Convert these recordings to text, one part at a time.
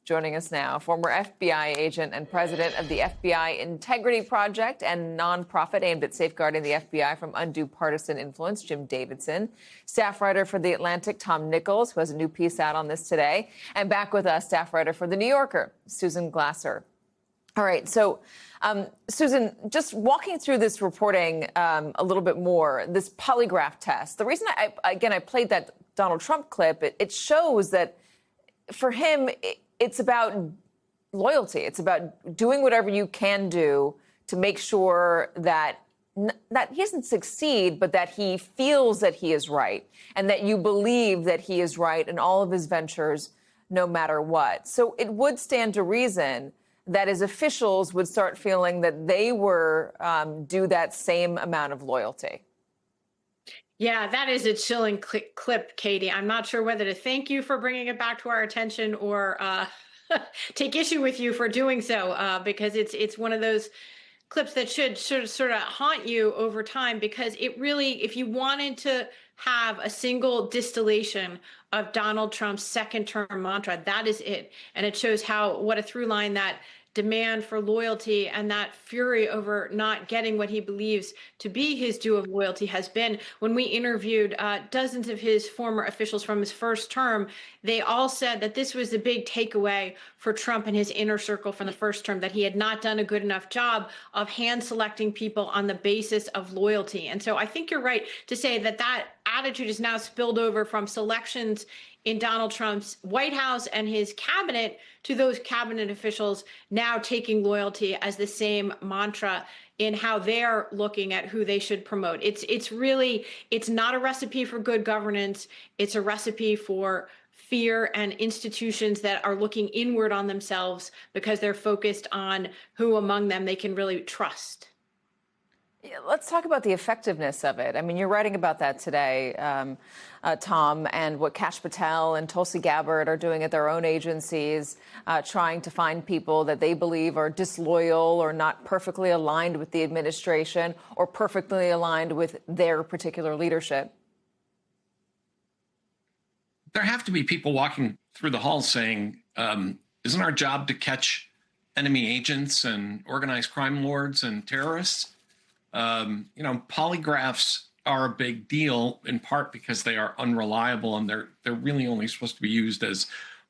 joining us now, former FBI agent and president of the FBI Integrity Project and nonprofit aimed at safeguarding the FBI from undue partisan influence, Jim Davidson, staff writer for The Atlantic, Tom Nichols, who has a new piece out on this today, and back with us, staff writer for The New Yorker, Susan Glasser. All right, so Susan, just walking through this reporting a little bit more, this polygraph test, the reason I played that Donald Trump clip, it shows that for him, it's about loyalty. It's about doing whatever you can do to make sure that he doesn't succeed, but that he feels that he is right and that you believe that he is right in all of his ventures, no matter what. So it would stand to reason that his officials would start feeling that they were due that same amount of loyalty. Yeah, that is a chilling clip, Katie. I'm not sure whether to thank you for bringing it back to our attention or take issue with you for doing so, because it's one of those clips that should sort of haunt you over time, because it really, if you wanted to have a single distillation of Donald Trump's second term mantra, that is it. And it shows what a through line that demand for loyalty and that fury over not getting what he believes to be his due of loyalty has been. When we interviewed dozens of his former officials from his first term, they all said that this was the big takeaway for Trump and his inner circle from the first term, that he had not done a good enough job of hand selecting people on the basis of loyalty. And so I think you're right to say that that attitude is now spilled over from selections in Donald Trump's White House and his cabinet to those cabinet officials now taking loyalty as the same mantra in how they're looking at who they should promote. It's not a recipe for good governance. It's a recipe for fear and institutions that are looking inward on themselves because they're focused on who among them they can really trust. Yeah, let's talk about the effectiveness of it. I mean, you're writing about that today, Tom, and what Kash Patel and Tulsi Gabbard are doing at their own agencies, trying to find people that they believe are disloyal or not perfectly aligned with the administration or perfectly aligned with their particular leadership. There have to be people walking through the halls saying, isn't our job to catch enemy agents and organized crime lords and terrorists? Polygraphs are a big deal in part because they are unreliable and they're really only supposed to be used as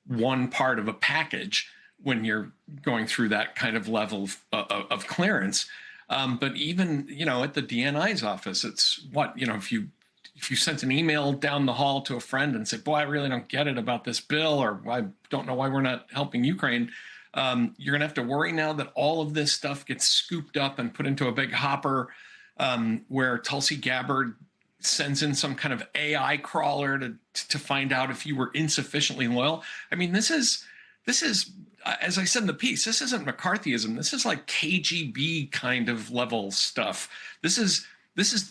one part of a package when you're going through that kind of level of clearance. But even, at the DNI's office, it's if you sent an email down the hall to a friend and said, boy, I really don't get it about this bill, or I don't know why we're not helping Ukraine. You're going to have to worry now that all of this stuff gets scooped up and put into a big hopper where Tulsi Gabbard sends in some kind of AI crawler to find out if you were insufficiently loyal. I mean, this is, as I said in the piece, this isn't McCarthyism. This is like KGB kind of level stuff. This is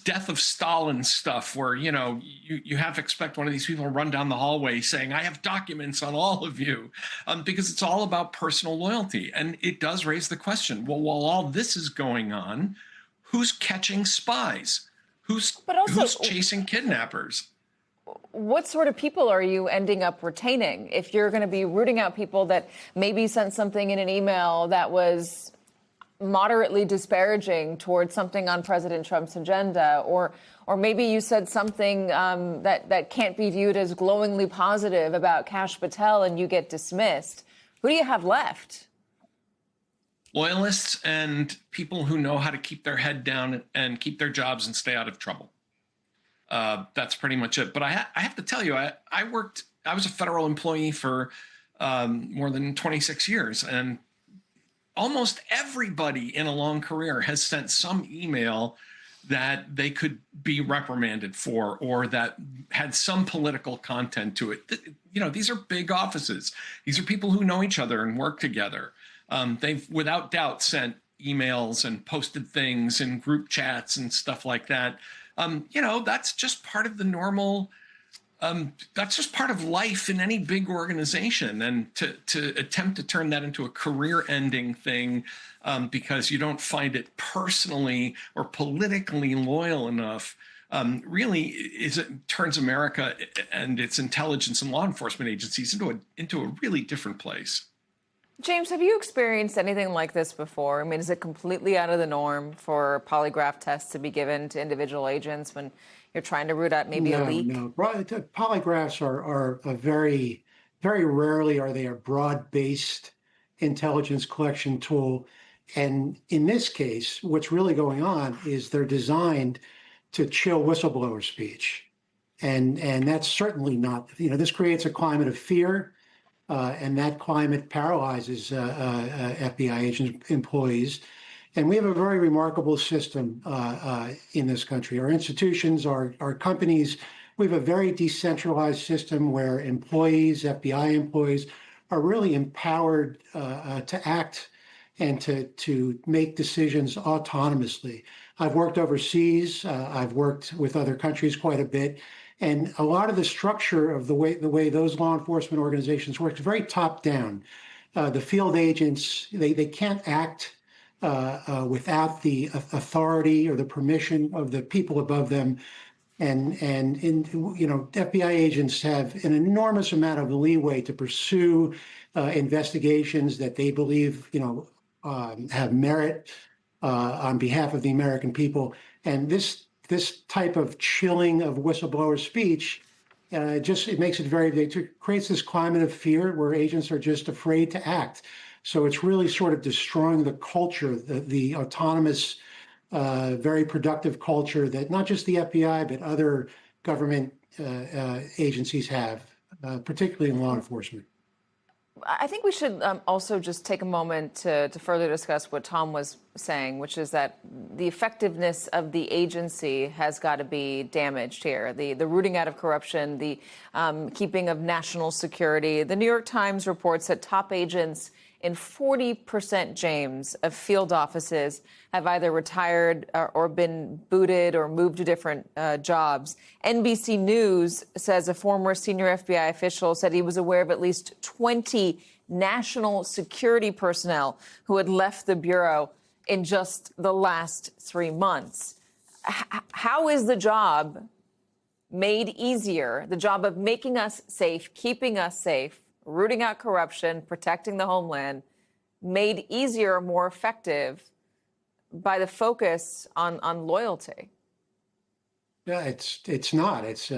death of Stalin stuff where, you have to expect one of these people to run down the hallway saying, I have documents on all of you, because it's all about personal loyalty. And it does raise the question, well, while all this is going on, who's catching spies? Who's chasing kidnappers? What sort of people are you ending up retaining if you're going to be rooting out people that maybe sent something in an email that was moderately disparaging towards something on President Trump's agenda, or maybe you said something that can't be viewed as glowingly positive about Kash Patel and you get dismissed? Who do you have left? Loyalists and people who know how to keep their head down and keep their jobs and stay out of trouble. That's pretty much it. But I have to tell you, I was a federal employee for more than 26 years, and almost everybody in a long career has sent some email that they could be reprimanded for or that had some political content to it. These are big offices. These are people who know each other and work together. They've without doubt sent emails and posted things in group chats and stuff like that. That's just part of the normal. That's just part of life in any big organization, and to attempt to turn that into a career-ending thing because you don't find it personally or politically loyal enough really turns America and its intelligence and law enforcement agencies into a really different place. James, have you experienced anything like this before? I mean, is it completely out of the norm for polygraph tests to be given to individual agents when you're trying to root out maybe a No, leak? no. Polygraphs are a very rarely are they a broad-based intelligence collection tool. And in this case, what's really going on is they're designed to chill whistleblower speech. And that's certainly not, this creates a climate of fear, and that climate paralyzes FBI agents, employees. And we have a very remarkable system in this country. Our institutions, our companies, we have a very decentralized system where employees, FBI employees, are really empowered to act and to make decisions autonomously. I've worked overseas. I've worked with other countries quite a bit. And a lot of the structure of the way those law enforcement organizations work is very top down. The field agents, they can't act without the authority or the permission of the people above them. FBI agents have an enormous amount of leeway to pursue investigations that they believe, have merit on behalf of the American people. And this type of chilling of whistleblower speech it makes it it creates this climate of fear where agents are just afraid to act. So it's really sort of destroying the culture, the autonomous, very productive culture that not just the FBI, but other government agencies have, particularly in law enforcement. I think we should also just take a moment to further discuss what Tom was saying, which is that the effectiveness of the agency has got to be damaged here. The rooting out of corruption, the keeping of national security. The New York Times reports that top agents in 40%, James, of field offices have either retired or been booted or moved to different jobs. NBC News says a former senior FBI official said he was aware of at least 20 national security personnel who had left the Bureau in just the last 3 months. How is the job made easier, the job of making us safe, keeping us safe, rooting out corruption, protecting the homeland, made easier or more effective by the focus on loyalty? Yeah, it's not. It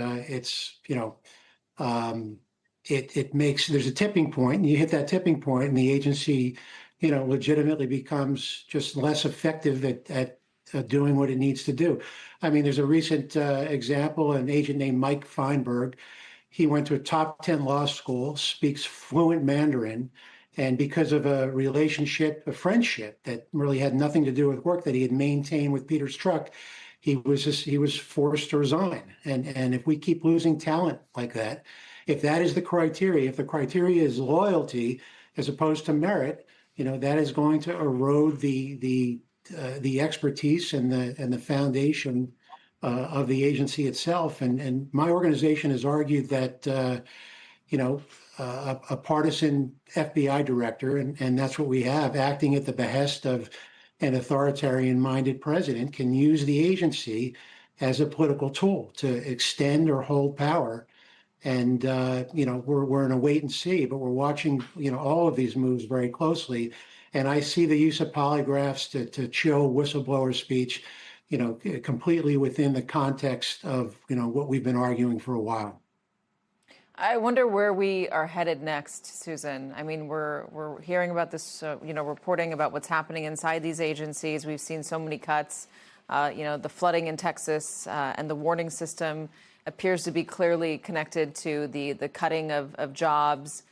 makes there's a tipping point, and you hit that tipping point, and the agency, legitimately becomes just less effective at doing what it needs to do. I mean, there's a recent example, an agent named Mike Feinberg. He went to a top 10 law school, speaks fluent Mandarin, and because of a friendship that really had nothing to do with work that he had maintained with Peter Strzok, he was forced to resign. And if we keep losing talent like that, if that is the criteria, if the criteria is loyalty as opposed to merit, that is going to erode the expertise and the foundation of the agency itself. And my organization has argued that, a partisan FBI director, and that's what we have, acting at the behest of an authoritarian-minded president, can use the agency as a political tool to extend or hold power. And, we're in a wait and see, but we're watching, all of these moves very closely. And I see the use of polygraphs to chill whistleblower speech, completely within the context of, what we've been arguing for a while. I wonder where we are headed next, Susan. I mean, we're hearing about this, reporting about what's happening inside these agencies. We've seen so many cuts, the flooding in Texas and the warning system appears to be clearly connected to the cutting of jobs,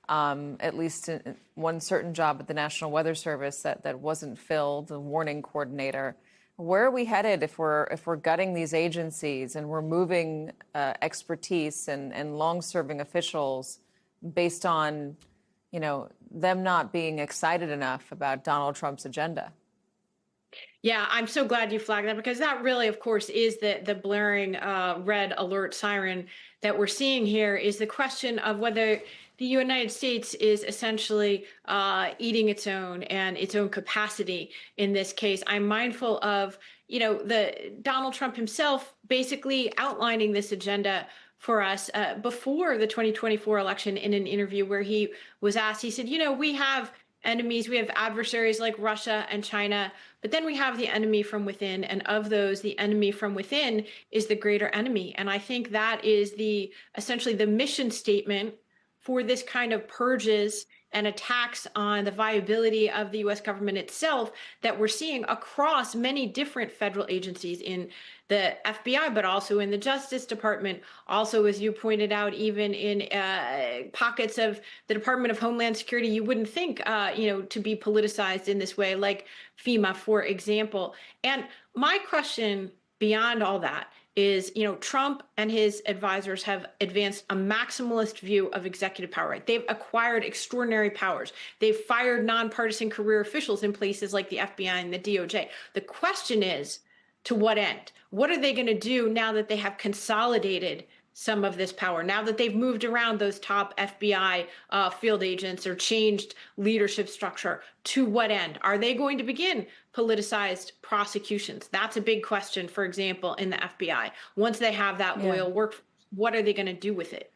at least in one certain job at the National Weather Service that wasn't filled, the warning coordinator. Where are we headed if we're gutting these agencies and we're moving expertise and long-serving officials based on, them not being excited enough about Donald Trump's agenda? Yeah, I'm so glad you flagged that, because that really, of course, is the blaring red alert siren that we're seeing here, is the question of whether the United States is essentially eating its own and its own capacity in this case. I'm mindful of, the Donald Trump himself basically outlining this agenda for us before the 2024 election in an interview where he was asked, he said, we have enemies, we have adversaries like Russia and China, but then we have the enemy from within. And of those, the enemy from within is the greater enemy. And I think that is essentially the mission statement for this kind of purges and attacks on the viability of the US government itself that we're seeing across many different federal agencies in the FBI, but also in the Justice Department. Also, as you pointed out, even in pockets of the Department of Homeland Security, you wouldn't think, to be politicized in this way, like FEMA, for example. And my question beyond all that is, Trump and his advisors have advanced a maximalist view of executive power, right? They've acquired extraordinary powers. They've fired nonpartisan career officials in places like the FBI and the DOJ. The question is, to what end? What are they going to do now that they have consolidated some of this power, now that they've moved around those top FBI field agents or changed leadership structure? To what end? Are they going to begin politicized prosecutions? That's a big question, for example, in the FBI. Once they have that loyal workforce, what are they going to do with it?